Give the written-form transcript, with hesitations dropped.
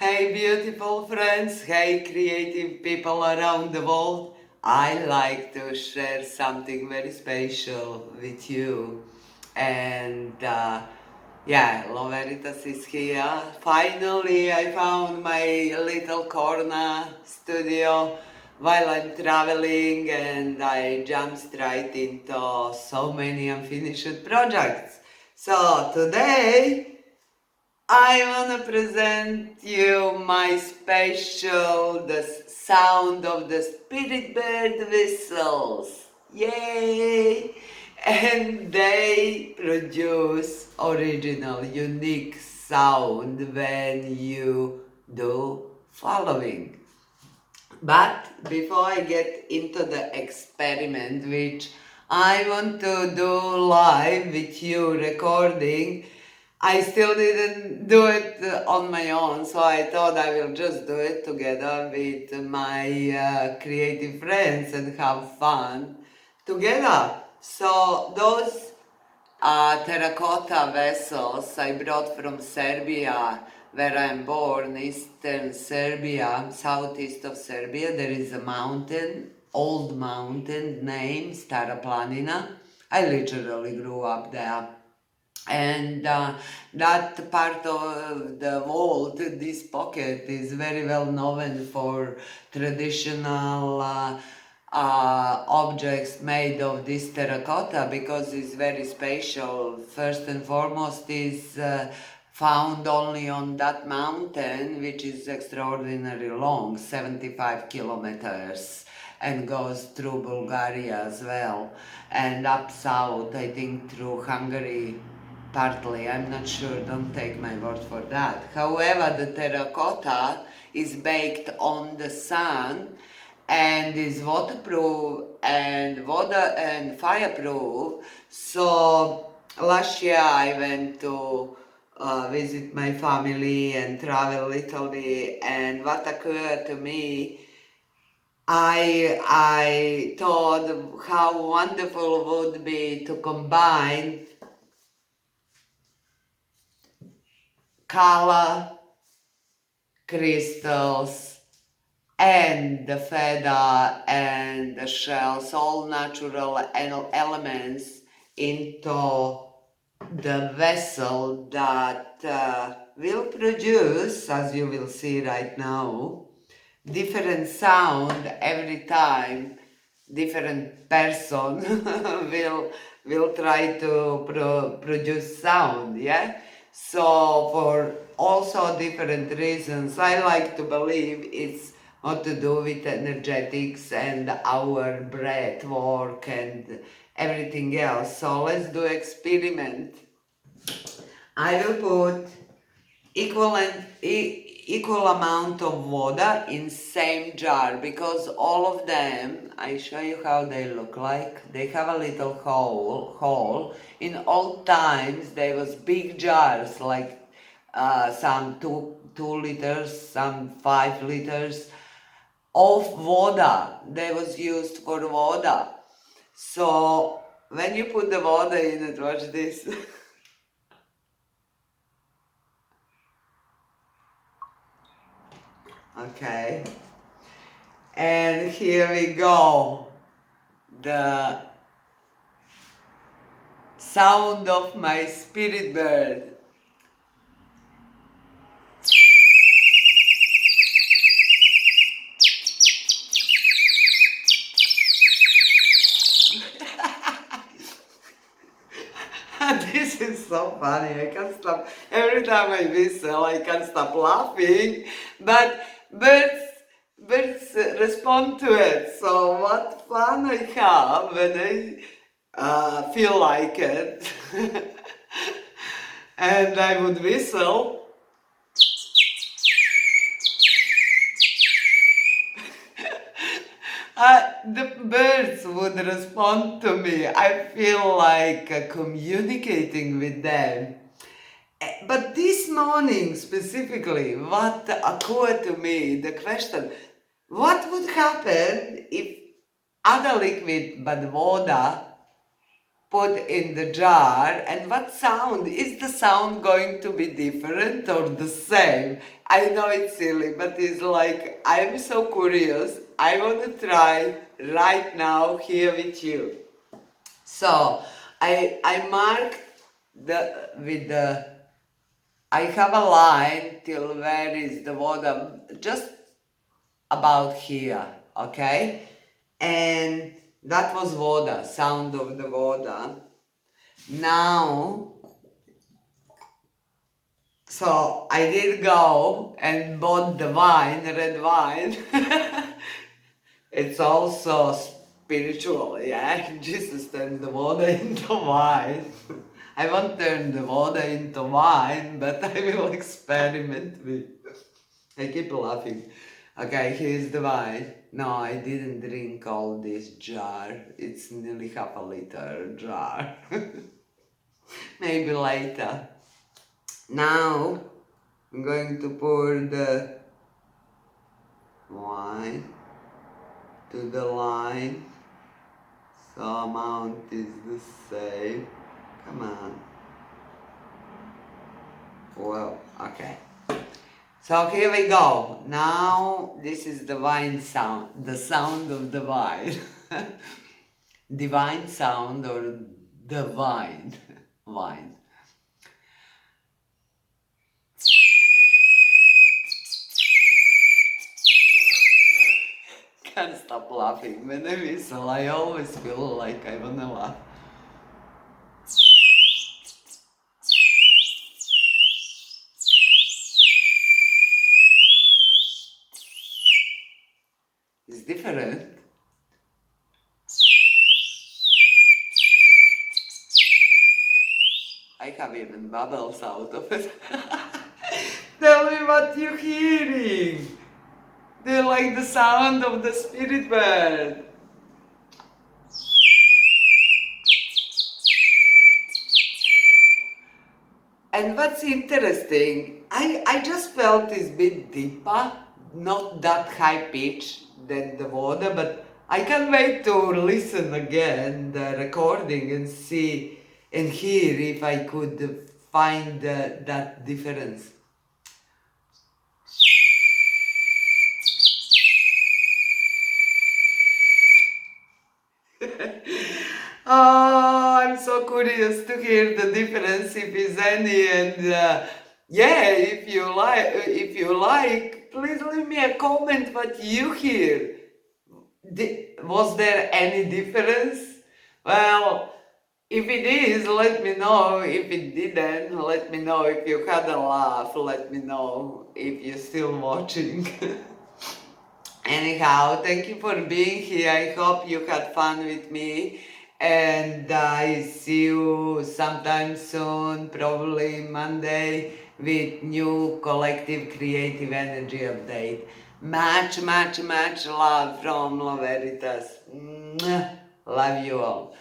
Hey, beautiful friends. Hey, creative people around the world. I like to share something very special with you. And yeah, LoVeritas is here. Finally, I found my little corner studio while I'm traveling, and I jumped straight into so many unfinished projects. So today, I want to present you my special, the sound of the spirit bird whistles. Yay! And they produce original, unique sound when you do following. But before I get into the experiment, which I want to do live with you recording, I still didn't do it on my own, so I thought I will just do it together with my creative friends and have fun together. So those terracotta vessels I brought from Serbia, where I'm born, eastern Serbia, southeast of Serbia. There is a mountain, old mountain named Stara Planina. I literally grew up there. And that part of the world, this pocket, is very well known for traditional objects made of this terracotta because it's very special. First and foremost is found only on that mountain, which is extraordinarily long, 75 kilometers, and goes through Bulgaria as well, and up south, I think through Hungary partly, I'm not sure, don't take my word for that. However, the terracotta is baked on the sun and is waterproof and water and fireproof. So last year I went to visit my family and travel Italy, and what occurred to me, I thought how wonderful would be to combine color, crystals, and the feather and the shells, all natural elements into the vessel that will produce, as you will see right now, different sound every time different person will try to produce sound, yeah. So for also different reasons, I like to believe it's what to do with energetics and our breath work and everything else. So let's do experiment. I will put equal amount of water in same jar, because all of them, I show you how they look like. They have a little hole. In old times there was big jars, like some two liters, some 5 liters of water. They was used for water. So when you put the water in it, watch this. Okay. And here we go. The sound of my spirit bird. This is so funny. I can't stop. Every time I whistle, I can't stop laughing. But birds respond to it. So what fun I have when I feel like it. And I would whistle. The birds would respond to me. I feel like communicating with them. But this morning specifically, what occurred to me, the question, what would happen if other liquid but water put in the jar, and what sound? Is the sound going to be different or the same? I know it's silly, but it's like, I'm so curious. I want to try right now here with you. So I marked I have a line till where is the water, just about here, okay? And that was water, sound of the water. Now, so I did go and bought the wine, red wine. It's also spiritual, yeah? Jesus turned the water into wine. I won't turn the water into wine, but I will experiment with. I keep laughing. Okay, here's the wine. No, I didn't drink all this jar. It's nearly half a liter jar. Maybe later. Now, I'm going to pour the wine to the line. So amount is the same. Come on. Well, okay. So here we go. Now this is the wine sound, the sound of the wine. Divine sound or the wine. Wine. Can't stop laughing. When I whistle, I always feel like I wanna laugh. It's different. I have even bubbles out of it. Tell me what you're hearing. Do you like the sound of the spirit bird? And what's interesting, I just felt it's a bit deeper, not that high pitch than the water, but I can't wait to listen again the recording and see and hear if I could find that difference. Oh, I'm so curious to hear the difference if is any, and yeah, if you like, please leave me a comment what you hear. Was there any difference? Well, if it is, let me know. If it didn't, let me know. If you had a laugh, let me know. If you're still watching. Anyhow, thank you for being here. I hope you had fun with me. And I see you sometime soon, probably Monday, with new collective creative energy update. Much, much, much love from LoVeritas. Love you all.